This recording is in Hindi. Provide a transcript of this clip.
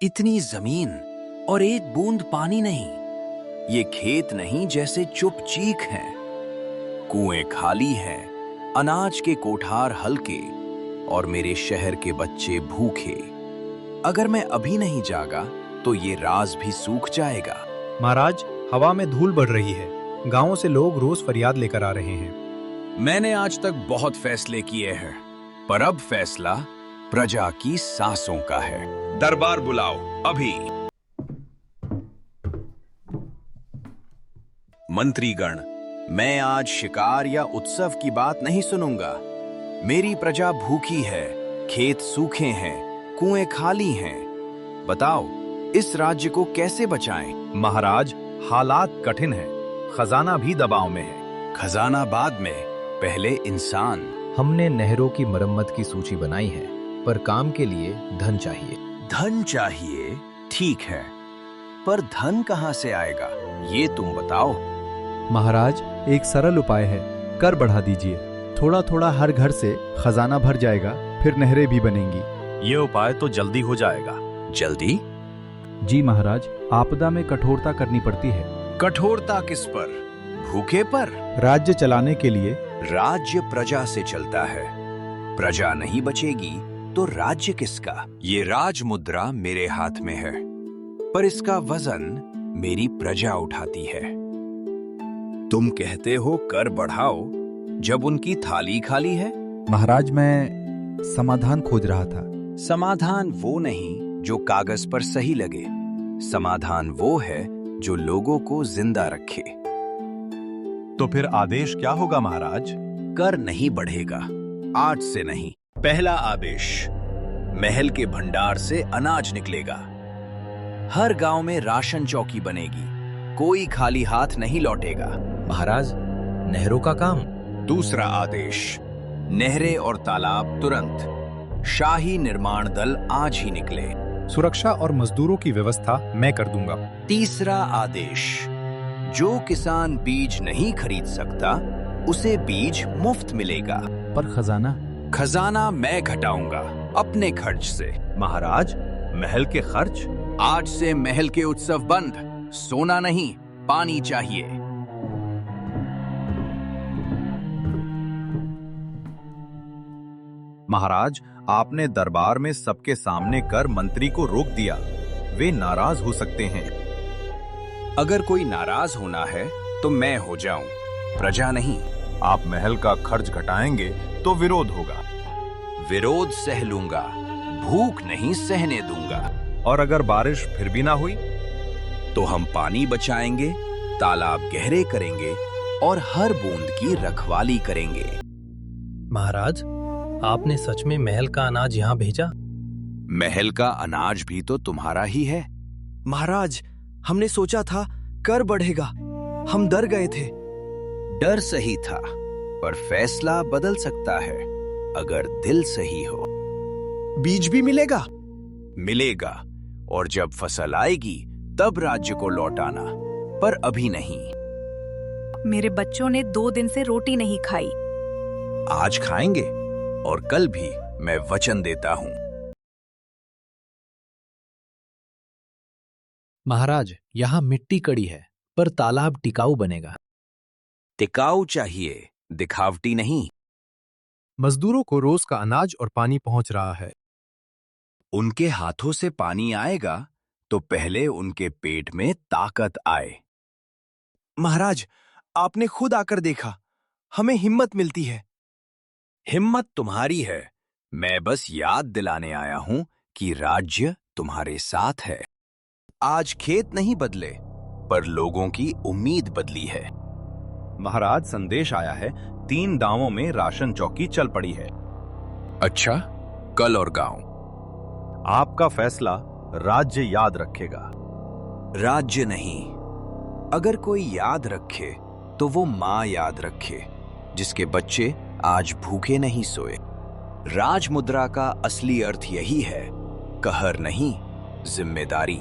इतनी जमीन और एक बूंद पानी नहीं। ये खेत नहीं जैसे चुप चीख हैं। कुएं खाली हैं, अनाज के कोठार हल्के और मेरे शहर के बच्चे भूखे। अगर मैं अभी नहीं जागा तो ये राज भी सूख जाएगा। महाराज, हवा में धूल बढ़ रही है। गांवों से लोग रोज फरियाद लेकर आ रहे हैं। मैंने आज तक बहुत फैसले किए हैं, पर अब फैसला प्रजा की सांसों का है। दरबार बुलाओ अभी। मंत्रीगण, मैं आज शिकार या उत्सव की बात नहीं सुनूंगा। मेरी प्रजा भूखी है, खेत सूखे हैं, कुएं खाली हैं। बताओ, इस राज्य को कैसे बचाएं? महाराज, हालात कठिन हैं, खजाना भी दबाव में है। खजाना बाद में, पहले इंसान। हमने नहरों की मरम्मत की सूची बनाई है, पर काम के लिए धन चाहिए। धन चाहिए, ठीक है, पर धन कहाँ से आएगा, ये तुम बताओ। महाराज, एक सरल उपाय है, कर बढ़ा दीजिए। थोड़ा थोड़ा हर घर से खजाना भर जाएगा, फिर नहरें भी बनेंगी। ये उपाय तो जल्दी हो जाएगा। जल्दी? जी महाराज, आपदा में कठोरता करनी पड़ती है। कठोरता किस पर? भूखे पर? राज्य चलाने के लिए। राज्य प्रजा से चलता है। प्रजा नहीं बचेगी तो राज्य किसका? ये राज मुद्रा मेरे हाथ में है, पर इसका वजन मेरी प्रजा उठाती है। तुम कहते हो कर बढ़ाओ, जब उनकी थाली खाली है। महाराज, मैं समाधान खोज रहा था। समाधान वो नहीं जो कागज पर सही लगे। समाधान वो है जो लोगों को जिंदा रखे। तो फिर आदेश क्या होगा महाराज? कर नहीं बढ़ेगा, आज से नहीं। पहला आदेश, महल के भंडार से अनाज निकलेगा। हर गांव में राशन चौकी बनेगी, कोई खाली हाथ नहीं लौटेगा। महाराज, नहरों का काम। दूसरा आदेश, नहरें और तालाब तुरंत। शाही निर्माण दल आज ही निकले। सुरक्षा और मजदूरों की व्यवस्था मैं कर दूंगा। तीसरा आदेश, जो किसान बीज नहीं खरीद सकता उसे बीज मुफ्त मिलेगा। पर खजाना? खजाना मैं घटाऊंगा अपने खर्च से। महाराज, महल के खर्च? आज से महल के उत्सव बंद। सोना नहीं, पानी चाहिए। महाराज, आपने दरबार में सबके सामने कर मंत्री को रोक दिया। वे नाराज हो सकते हैं। अगर कोई नाराज होना है तो मैं हो जाऊं, प्रजा नहीं। आप महल का खर्च घटाएंगे तो विरोध होगा। विरोध सह लूंगा, भूख नहीं सहने दूंगा। और अगर बारिश फिर भी ना हुई तो हम पानी बचाएंगे, तालाब गहरे करेंगे और हर बूंद की रखवाली करेंगे। महाराज, आपने सच में महल का अनाज यहाँ भेजा? महल का अनाज भी तो तुम्हारा ही है। महाराज, हमने सोचा था कर बढ़ेगा, हम डर गए थे। डर सही था, पर फैसला बदल सकता है अगर दिल सही हो। बीज भी मिलेगा? मिलेगा, और जब फसल आएगी तब राज्य को लौटाना, पर अभी नहीं। मेरे बच्चों ने 2 दिन से रोटी नहीं खाई। आज खाएंगे और कल भी, मैं वचन देता हूं। महाराज, यहाँ मिट्टी कड़ी है, पर तालाब टिकाऊ बनेगा। टिकाऊ चाहिए, दिखावटी नहीं। मजदूरों को रोज का अनाज और पानी पहुंच रहा है। उनके हाथों से पानी आएगा तो पहले उनके पेट में ताकत आए। महाराज, आपने खुद आकर देखा, हमें हिम्मत मिलती है। हिम्मत तुम्हारी है, मैं बस याद दिलाने आया हूं कि राज्य तुम्हारे साथ है। आज खेत नहीं बदले, पर लोगों की उम्मीद बदली है। महाराज, संदेश आया है, 3 गांवों में राशन चौकी चल पड़ी है। अच्छा, कल और गांव? आपका फैसला राज्य याद रखेगा। राज्य नहीं, अगर कोई याद रखे तो वो माँ याद रखे जिसके बच्चे आज भूखे नहीं सोए। राज मुद्रा का असली अर्थ यही है, कहर नहीं, जिम्मेदारी।